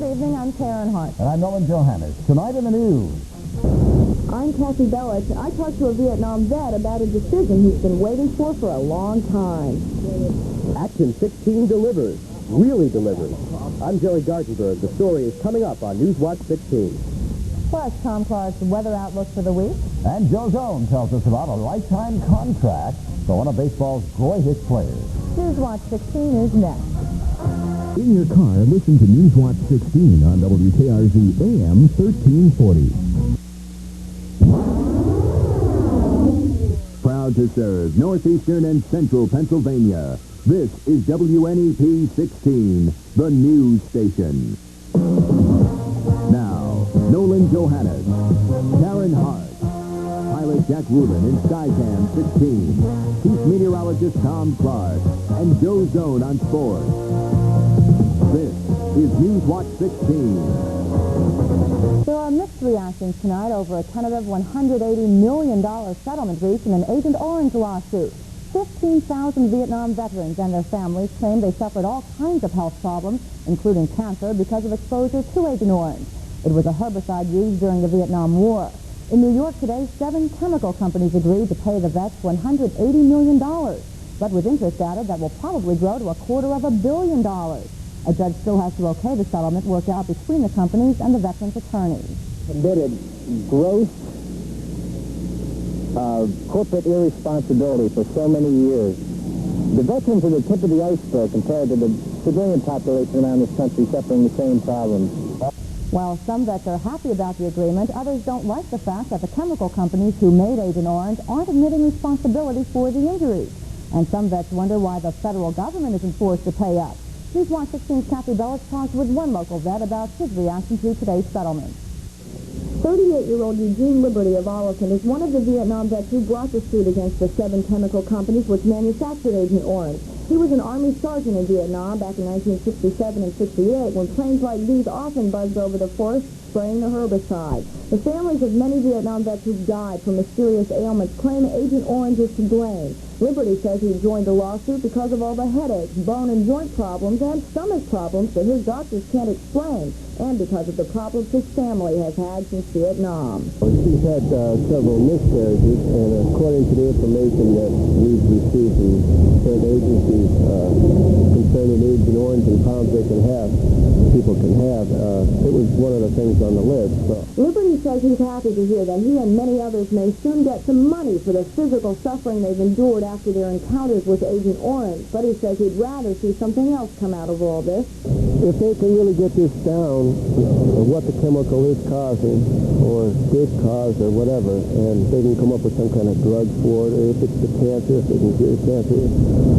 Good evening, I'm Harch. And I'm Nolan Johannes. Tonight in the news. I'm Kathi Belich. I talked to a Vietnam vet about a decision he's been waiting for a long time. Action 16 delivers. Really delivers. I'm Gerry Gartenberg. The story is coming up on Newswatch 16. Plus, Tom Clark's weather outlook for the week. And Joe Zone tells us about a lifetime contract for one of baseball's greatest players. Newswatch 16 is next. In your car, listen to Newswatch 16 on WKRZ AM 1340. Proud to serve northeastern and central Pennsylvania. This is WNEP 16, the news station. Now, Nolan Johannes, Karen Harch, pilot Jack Rubin in Skycam 16, chief meteorologist Tom Clark, and Joe Zone on sports. This is Newswatch 16. There are mixed reactions tonight over a tentative $180 million settlement reached in an Agent Orange lawsuit. 15,000 Vietnam veterans and their families claim they suffered all kinds of health problems, including cancer, because of exposure to Agent Orange. It was a herbicide used during the Vietnam War. In New York today, 7 chemical companies agreed to pay the vets $180 million, but with interest added that will probably grow to $250 million. A judge still has to okay the settlement worked out between the companies and the veterans' attorneys. Committed gross corporate irresponsibility for so many years. The veterans are the tip of the iceberg compared to the civilian population around this country suffering the same problems. While some vets are happy about the agreement, others don't like the fact that the chemical companies who made Agent Orange aren't admitting responsibility for the injuries. And some vets wonder why the federal government isn't forced to pay up. Newswatch 16's Kathi Belich talked with one local vet about his reaction to today's settlement. 38-year-old Eugene Liberty of Arlington is one of the Vietnam vets who brought the suit against the 7 chemical companies which manufactured Agent Orange. He was an Army sergeant in Vietnam back in 1967 and 68 when planes like these often buzzed over the forest spraying the herbicide. The families of many Vietnam vets who died from mysterious ailments claim Agent Orange is to blame. Liberty says he joined the lawsuit because of all the headaches, bone and joint problems, and stomach problems that his doctors can't explain, and because of the problems his family has had since Vietnam. She's had several miscarriages, and according to the information that we've received from certain agencies concerning Agent Orange and pounds they can have, people can have, it was one of the things on the list. So. Liberty says he's happy to hear that he and many others may soon get some money for the physical suffering they've endured after their encounters with Agent Orange, but he says he'd rather see something else come out of all this. If they can really get this down, what the chemical is causing, or did cause, or whatever, and they can come up with some kind of drug for it, or if it's the cancer, if they can cure cancer,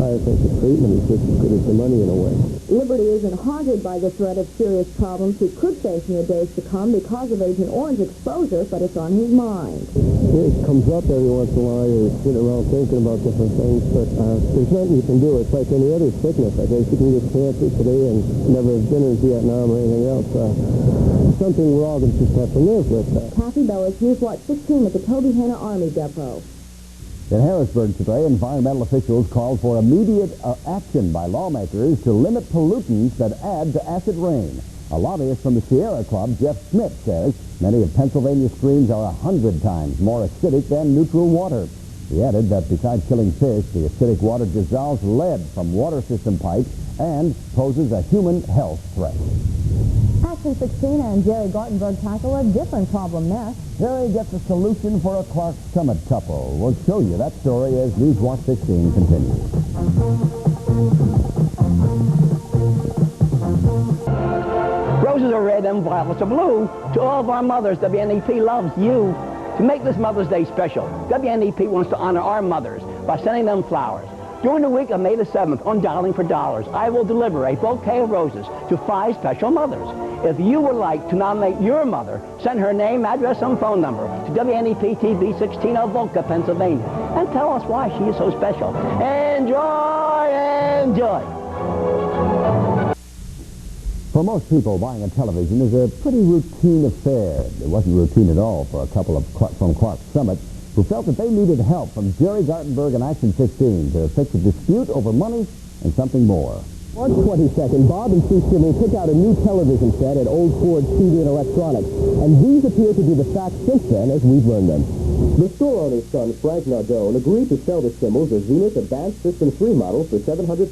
I think the treatment is just as good as the money in a way. Liberty isn't haunted by the threat of serious problems he could face in the days to come because of Agent Orange exposure, but it's on his mind. It comes up every once in a while. You're sitting around thinking about different things, but there's nothing you can do. It's like any other sickness. I guess you can get cancer today and never have been in Vietnam or anything else. Something we're all going to just have to live with. Kathi Belich, Newswatch 16 at the Toby Hanna Army Depot. In Harrisburg today, environmental officials called for immediate action by lawmakers to limit pollutants that add to acid rain. A lobbyist from the Sierra Club, Jeff Smith, says many of Pennsylvania's streams are 100 times more acidic than neutral water. He added that besides killing fish, the acidic water dissolves lead from water system pipes and poses a human health threat. Action 16 and Gerry Gartenberg tackle a different problem next. Gerry gets a solution for a Clark Summit couple. We'll show you that story as Newswatch 16 continues. Roses are red and violets are blue. To all of our mothers, WNEP loves you. To make this Mother's Day special, WNEP wants to honor our mothers by sending them flowers. During the week of May the 7th on Dialing for Dollars, I will deliver a bouquet of roses to 5 special mothers. If you would like to nominate your mother, send her name, address, and phone number to WNEP TV 16 of Volca, Pennsylvania, and tell us why she is so special. Enjoy, enjoy! For most people, buying a television is a pretty routine affair. It wasn't routine at all for a couple from Clark Summit who felt that they needed help from Gerry Gartenberg and Action 16 to fix a dispute over money and something more. March 22nd, Bob and Sue Schimmel took out a new television set at Old Ford TV and Electronics, and these appear to be the facts since then as we've learned them. The store owner's son, Frank Nardone, agreed to sell the Schimmels a Zenith Advanced System 3 model for $750.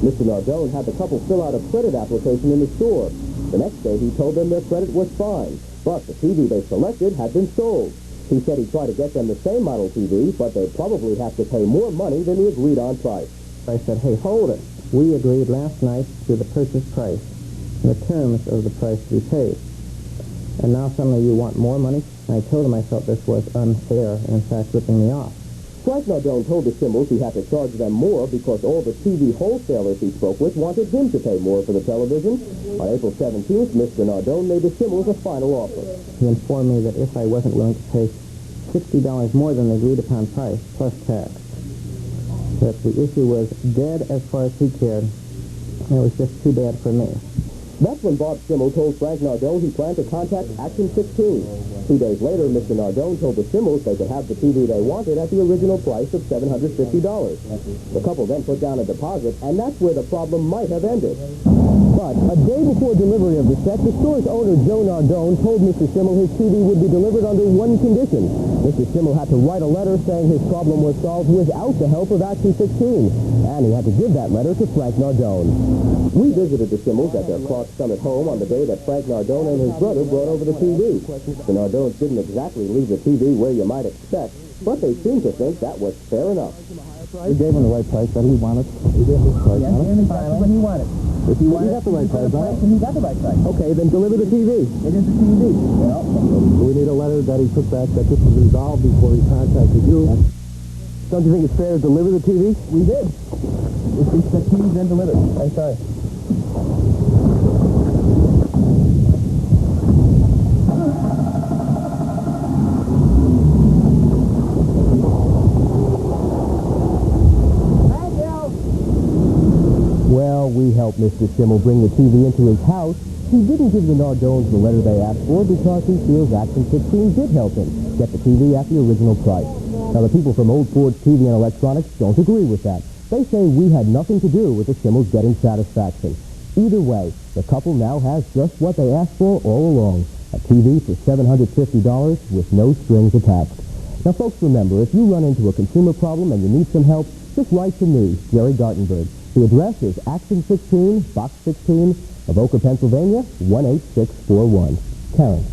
Mr. Nardone had the couple fill out a credit application in the store. The next day, he told them their credit was fine, but the TV they selected had been sold. He said he'd try to get them the same model TV, but they'd probably have to pay more money than the agreed-on price. I said, hey, hold it. We agreed last night to the purchase price, the terms of the price to be paid. And now suddenly you want more money? And I told him I felt this was unfair, and in fact ripping me off. Frank Nardone told the Schimmels he had to charge them more because all the TV wholesalers he spoke with wanted him to pay more for the television. On April 17th, Mr. Nardone made the Schimmels a final offer. He informed me that if I wasn't willing to pay $60 more than the agreed-upon price, plus tax, that the issue was dead as far as he cared, and it was just too bad for me. That's when Bob Schimmel told Frank Nardone he planned to contact Action 16. 2 days later, Mr. Nardone told the Schimmels they could have the TV they wanted at the original price of $750. The couple then put down a deposit, and that's where the problem might have ended. But a day before delivery of the set, the store's owner, Joe Nardone, told Mr. Schimmel his TV would be delivered under one condition. Mr. Schimmel had to write a letter saying his problem was solved without the help of Action 16, and he had to give that letter to Frank Nardone. We visited the Schimmels at their Clark Summit home on the day that Frank Nardone and his brother brought over the TV. The Nardones didn't exactly leave the TV where you might expect, but they seemed to think that was fair enough. We gave him the right price that he wanted. We gave him the price. Yes, and exactly what he wanted. If you wanted, got the right price, right? And he got the right price. Okay, then deliver the TV. It is the TV. Well, We need a letter that he took back that this was resolved before he contacted you. Don't you think it's fair to deliver the TV? we did. It's the TV's been delivered. I'm sorry. Well, we helped Mr. Schimmel bring the TV into his house. He didn't give the Nardones the letter they asked for because he feels Action 16 did help him get the TV at the original price. Now, the people from Old Ford's TV and Electronics don't agree with that. They say we had nothing to do with the Schimmels getting satisfaction. Either way, the couple now has just what they asked for all along, a TV for $750 with no strings attached. Now, folks, remember, if you run into a consumer problem and you need some help, just write to me, Gerry Gartenberg. The address is Action 16, Box 16, Avoca, Pennsylvania, 18641. Karen.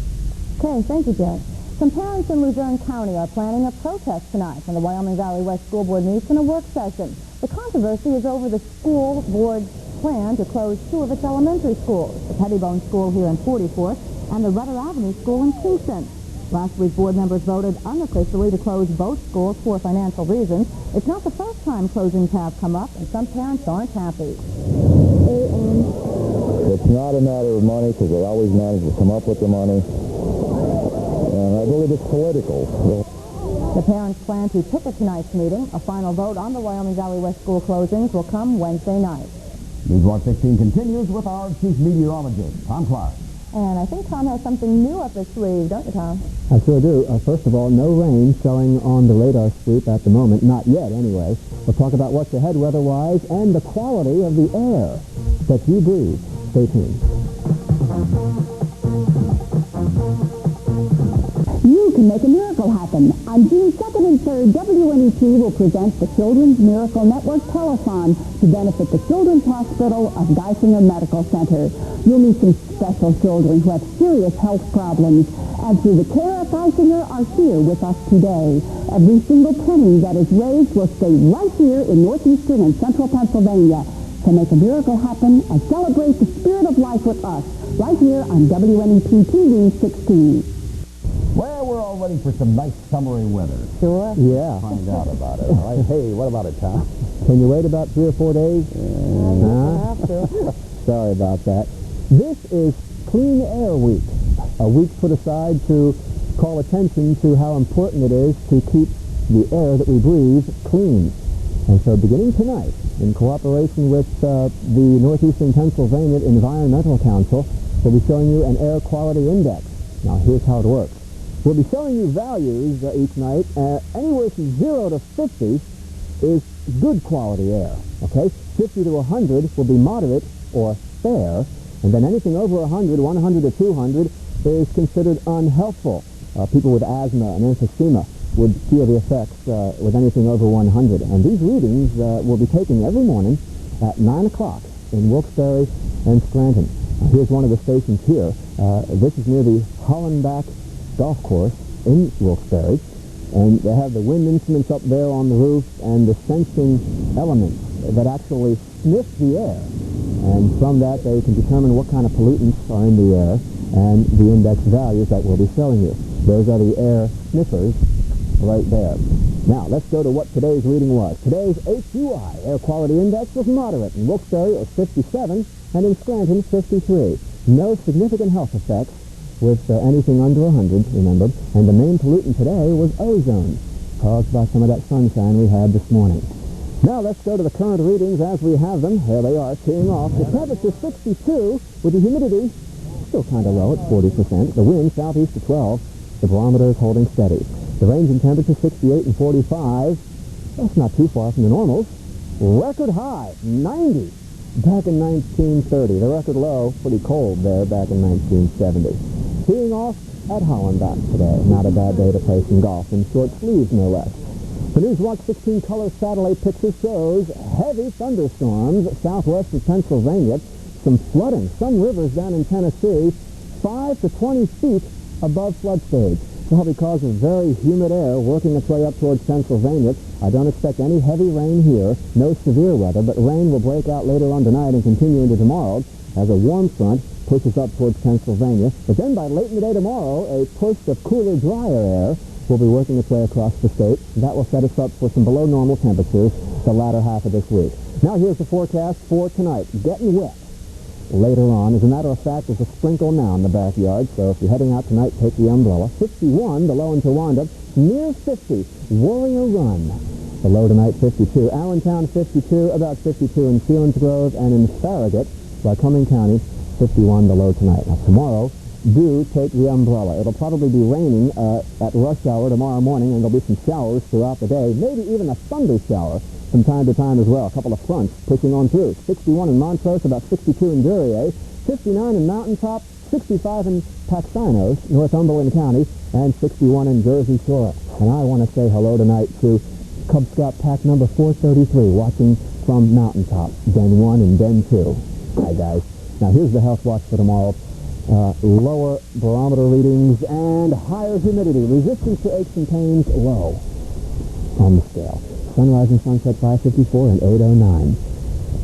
Okay, thank you, Jerry. Some parents in Luzerne County are planning a protest tonight when the Wyoming Valley West School Board meets in a work session. The controversy is over the school board's plan to close two of its elementary schools, the Pettibone School here in 44th and the Rudder Avenue School in Kingston. Last week, board members voted unofficially to close both schools for financial reasons. It's not the first time closings have come up, and some parents aren't happy. It's not a matter of money because they always manage to come up with the money. And I believe it's political. The parents plan to picket tonight's meeting. A final vote on the Wyoming Valley West school closings will come Wednesday night. Newswatch 16 continues with our chief meteorologist, Tom Clark. And I think Tom has something new up his sleeve, don't you, Tom? I sure do. First of all, no rain showing on the radar sweep at the moment. Not yet, anyway. We'll talk about what's ahead weather-wise and the quality of the air that you breathe. Stay tuned. You can make a miracle happen. On June 2nd and 3rd, WNEP will present the Children's Miracle Network Telethon to benefit the Children's Hospital of Geisinger Medical Center. You'll meet some special children who have serious health problems, and through the care of Geisinger are here with us today. Every single penny that is raised will stay right here in northeastern and central Pennsylvania to make a miracle happen and celebrate the spirit of life with us right here on WNEP TV 16. Well, we're all ready for some nice summery weather. Sure. Yeah. Find out about it, all right? Hey, what about it, Tom? Can you wait about 3 or 4 days? Have to. Sorry about that. This is Clean Air Week, a week put aside to call attention to how important it is to keep the air that we breathe clean. And so beginning tonight, in cooperation with the Northeastern Pennsylvania Environmental Council, we'll be showing you an air quality index. Now, here's how it works. We'll be showing you values each night. Anywhere from 0 to 50 is good quality air, okay? 50 to 100 will be moderate or fair, and then anything over 100, 100 to 200, is considered unhelpful. People with asthma and emphysema would feel the effects with anything over 100. And these readings will be taken every morning at 9 o'clock in Wilkes-Barre and Scranton. Here's one of the stations here. This is near the Hollenbach Golf Course in Wilkes-Barre. And they have the wind instruments up there on the roof and the sensing elements that actually sniff the air. And from that, they can determine what kind of pollutants are in the air and the index values that we'll be showing you. Those are the air sniffers right there. Now, let's go to what today's reading was. Today's HUI, air quality index, was moderate. In Wilkes-Barre, it was 57, and in Scranton, 53. No significant health effects with anything under 100, remember. And the main pollutant today was ozone, caused by some of that sunshine we had this morning. Now, let's go to the current readings as we have them. There they are, teeing off. The temperature 62, with the humidity still kind of low at 40%. The wind southeast to 12. The barometer is holding steady. The range in temperature 68 and 45. That's not too far from the normals. Record high, 90, back in 1930. The record low, pretty cold there back in 1970. Teeing off at Hollenbach today. Not a bad day to play some golf in short sleeves, no less. The Newswatch 16-color satellite picture shows heavy thunderstorms southwest of Pennsylvania, some flooding, some rivers down in Tennessee, 5 to 20 feet above flood stage. All because of very humid air working its way up towards Pennsylvania. I don't expect any heavy rain here, no severe weather, but rain will break out later on tonight and continue into tomorrow as a warm front pushes up towards Pennsylvania. But then by late in the day tomorrow, a push of cooler, drier air will be working its way across the state. That will set us up for some below normal temperatures the latter half of this week. Now here's the forecast for tonight. Getting wet later on. As a matter of fact, there's a sprinkle now in the backyard, so if you're heading out tonight, take the umbrella. 51, the low in Towanda. Near 50, Warrior Run. The low tonight, 52. Allentown, 52, about 52 in Selinsgrove, and in Farragut, Lycoming County, 51, the low tonight. Now tomorrow, do take the umbrella. It'll probably be raining at rush hour tomorrow morning, and there'll be some showers throughout the day, maybe even a thunder shower from time to time as well. A couple of fronts pushing on through. 61 in Montrose, about 62 in Duryea, 59 in Mountaintop, 65 in Paxinos, Northumberland County, and 61 in Jersey Shore. And I want to say hello tonight to Cub Scout pack number 433, watching from Mountaintop, Den 1 and Den 2. Hi, guys. Now, here's the health watch for tomorrow. Lower barometer readings and higher humidity. Resistance to aches and pains low on the scale. Sunrise and sunset 5:54 and 8:09.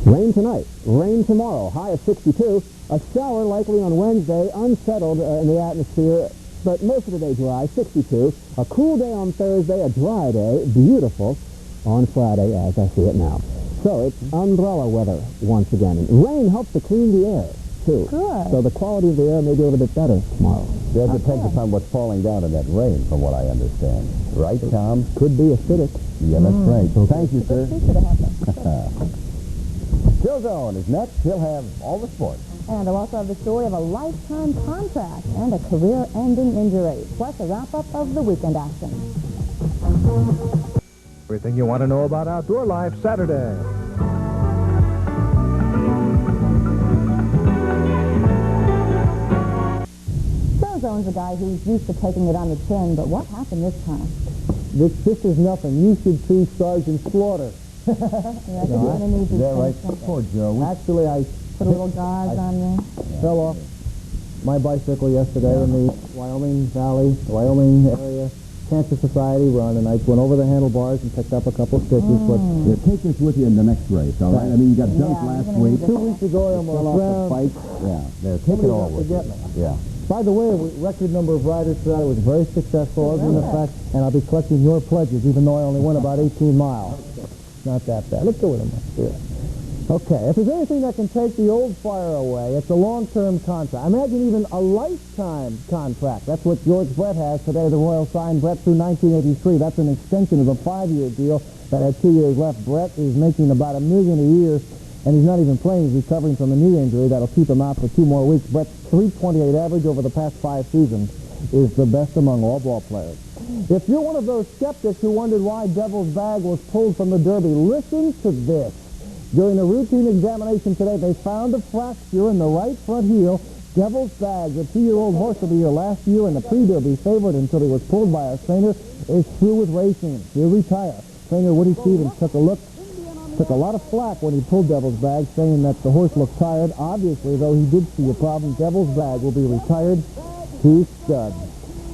Rain tonight, rain tomorrow, high of 62. A shower likely on Wednesday, unsettled in the atmosphere, but most of the day dry, 62. A cool day on Thursday, a dry day, beautiful on Friday as I see it now. So it's umbrella weather once again. And rain helps to clean the air, too. Good. So the quality of the air may be a little bit better tomorrow. That depends upon what's falling down in that rain, from what I understand. Right, Tom? Could be acidic. Yeah, that's right. Thank you, sir. Phil Zone is next. He'll have all the sports. And I'll also have the story of a lifetime contract and a career-ending injury, plus a wrap-up of the weekend action. Everything you want to know about outdoor life Saturday. Zone's a guy who's used to taking it on the chin, but what happened this time? This is nothing. You should see Sergeant Slaughter. Yeah, I think you're going to need Is that right? attention. Poor Joe. Actually, I Put a little gauze on you. fell off my bicycle yesterday in the Wyoming Valley, Wyoming area Cancer Society run, and I went over the handlebars and picked up a couple stitches. But Yeah, take this with you in the next race, all right? I mean, you got dunked Yeah, last you're gonna week. need 2 weeks ago, I Fell almost off the drowned. bike. Yeah, there, take it all with you. Yeah. By the way, record number of riders for that. It was very successful, other than the fact, and I'll be collecting your pledges, even though I only went about 18 miles. Not that bad. Let's go with them. Yeah. Okay, if there's anything that can take the old fire away, it's a long-term contract. Imagine even a lifetime contract. That's what George Brett has today. The Royal signed Brett through 1983. That's an extension of a 5-year deal that had 2 years left. Brett is making about $1 million a year, and he's not even playing. He's recovering from a knee injury that'll keep him out for 2 more weeks. Brett's .328 average over the past 5 seasons is the best among all ball players. If you're one of those skeptics who wondered why Devil's Bag was pulled from the Derby, listen to this. During a routine examination today, they found a fracture in the right front heel. Devil's Bag, the 2-year-old horse will be your last year in the pre-derby favorite until he was pulled by a trainer, is through with racing. He'll retire. Trainer Woody Stevens took a lot of flack when he pulled Devil's Bag, saying that the horse looked tired. Obviously, though, he did see a problem. Devil's Bag will be retired to stud.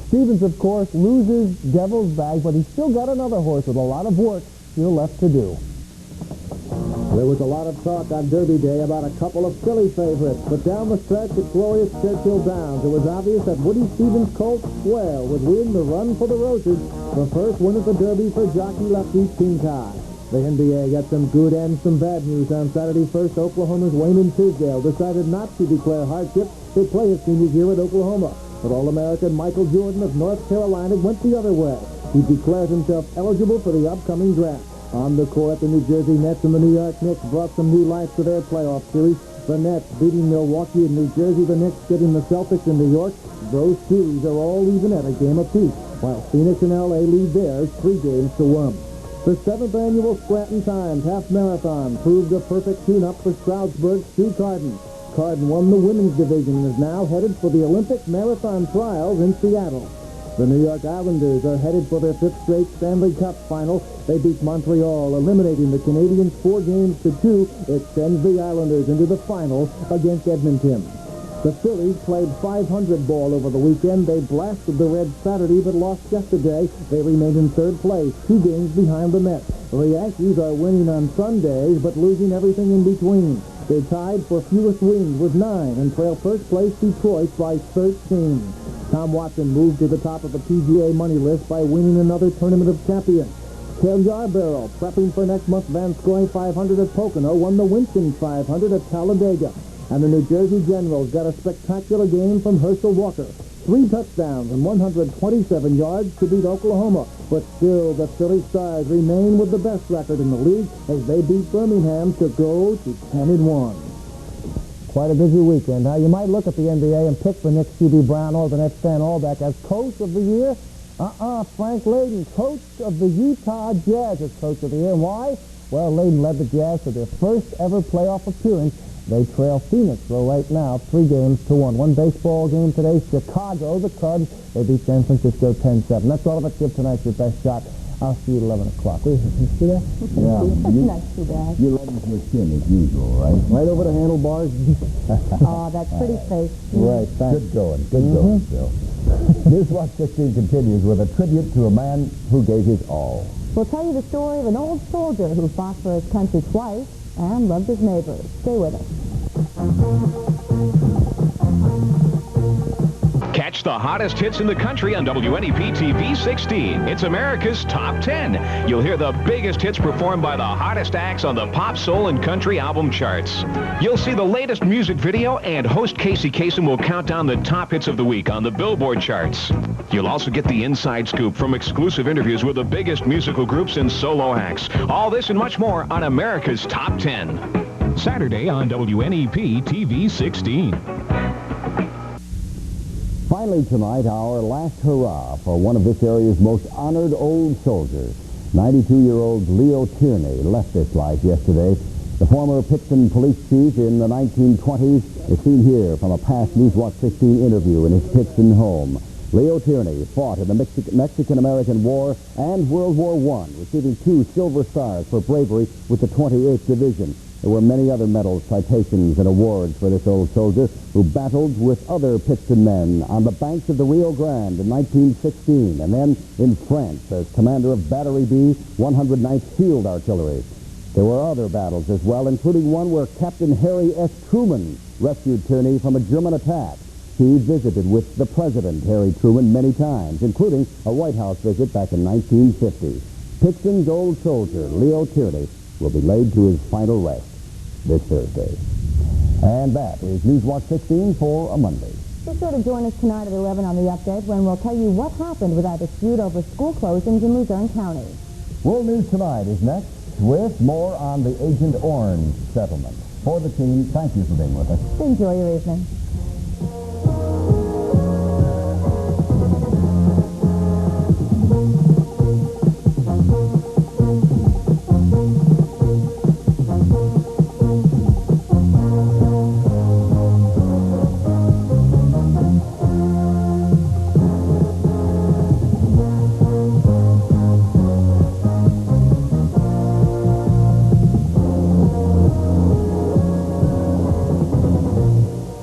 Stevens, of course, loses Devil's Bag, but he's still got another horse with a lot of work still left to do. There was a lot of talk on Derby Day about a couple of filly favorites, but down the stretch at glorious Churchill Downs, it was obvious that Woody Stevens' colt Swell would win the Run for the Roses, the first win at the Derby for jockey lefty King Kai. The NBA got some good and some bad news on Saturday. First, Oklahoma's Wayman Tisdale decided not to declare hardship to play his senior year at Oklahoma. But All-American Michael Jordan of North Carolina went the other way. He declared himself eligible for the upcoming draft. On the court, the New Jersey Nets and the New York Knicks brought some new life to their playoff series. The Nets beating Milwaukee and New Jersey, the Knicks getting the Celtics in New York. Those series are all even at a game apiece, while Phoenix and L.A. lead theirs 3-1. The 7th annual Scranton Half-Marathon proved a perfect tune-up for Stroudsburg's Stu Carden. Carden won the women's division and is now headed for the Olympic marathon trials in Seattle. The New York Islanders are headed for their 5th straight Stanley Cup final. They beat Montreal, eliminating the Canadiens 4-2. It sends the Islanders into the final against Edmonton. The Phillies played 500 ball over the weekend. They blasted the Reds Saturday but lost yesterday. They remained in 3rd place, 2 games behind the Mets. The Yankees are winning on Sundays but losing everything in between. They're tied for fewest wins with 9 and trail first place Detroit by 13. Tom Watson moved to the top of the PGA money list by winning another Tournament of Champions. Kel Yarborough, prepping for next month's Van Scoy 500 at Pocono, won the Winston 500 at Talladega. And the New Jersey Generals got a spectacular game from Herschel Walker. 3 touchdowns and 127 yards to beat Oklahoma. But still, the Philly Stars remain with the best record in the league as they beat Birmingham to go to 10-1. Quite a busy weekend. Now, you might look at the NBA and pick the Knicks QB Brown or the Nets Stan Albeck as Coach of the Year. Frank Layden, Coach of the Utah Jazz is Coach of the Year. Why? Well, Layden led the Jazz to their first ever playoff appearance. They trail Phoenix, though, right now, 3-1. One baseball game today, Chicago, the Cubs, they beat San Francisco 10-7. That's all of it. Give tonight your best shot. I'll see you at 11 o'clock. Will you see that? Yeah. That's not too bad. You're letting your chin as usual, right? Right over the handlebars. Oh, that's pretty safe. Right, thanks. Good going, Bill. Newswatch 16 continues with a tribute to a man who gave his all. We'll tell you the story of an old soldier who fought for his country twice and loved his neighbors. Stay with us. Catch the hottest hits in the country on WNEP TV 16. It's America's Top 10. You'll hear the biggest hits performed by the hottest acts on the pop, soul, and country album charts. You'll see the latest music video, and host Casey Kasem will count down the top hits of the week on the Billboard charts. You'll also get the inside scoop from exclusive interviews with the biggest musical groups and solo acts. All this and much more on America's Top 10. Saturday on WNEP TV 16. Finally tonight, our last hurrah for one of this area's most honored old soldiers. 92-year-old Leo Tierney left this life yesterday. The former Pittston police chief in the 1920s is seen here from a past Newswatch 16 interview in his Pittston home. Leo Tierney fought in the Mexican-American War and World War I, receiving 2 Silver Stars for bravery with the 28th Division. There were many other medals, citations, and awards for this old soldier who battled with other Pittston men on the banks of the Rio Grande in 1916, and then in France as commander of Battery B, 109th Field Artillery. There were other battles as well, including one where Captain Harry S. Truman rescued Tierney from a German attack. He visited with the President, Harry Truman, many times, including a White House visit back in 1950. Pittston's old soldier, Leo Tierney, will be laid to his final rest this Thursday. And that is Newswatch 16 for a Monday. Be sure to join us tonight at 11 on the update when we'll tell you what happened with that dispute over school closings in Luzerne County. World News Tonight is next with more on the Agent Orange settlement. For the team, thank you for being with us. Enjoy your evening.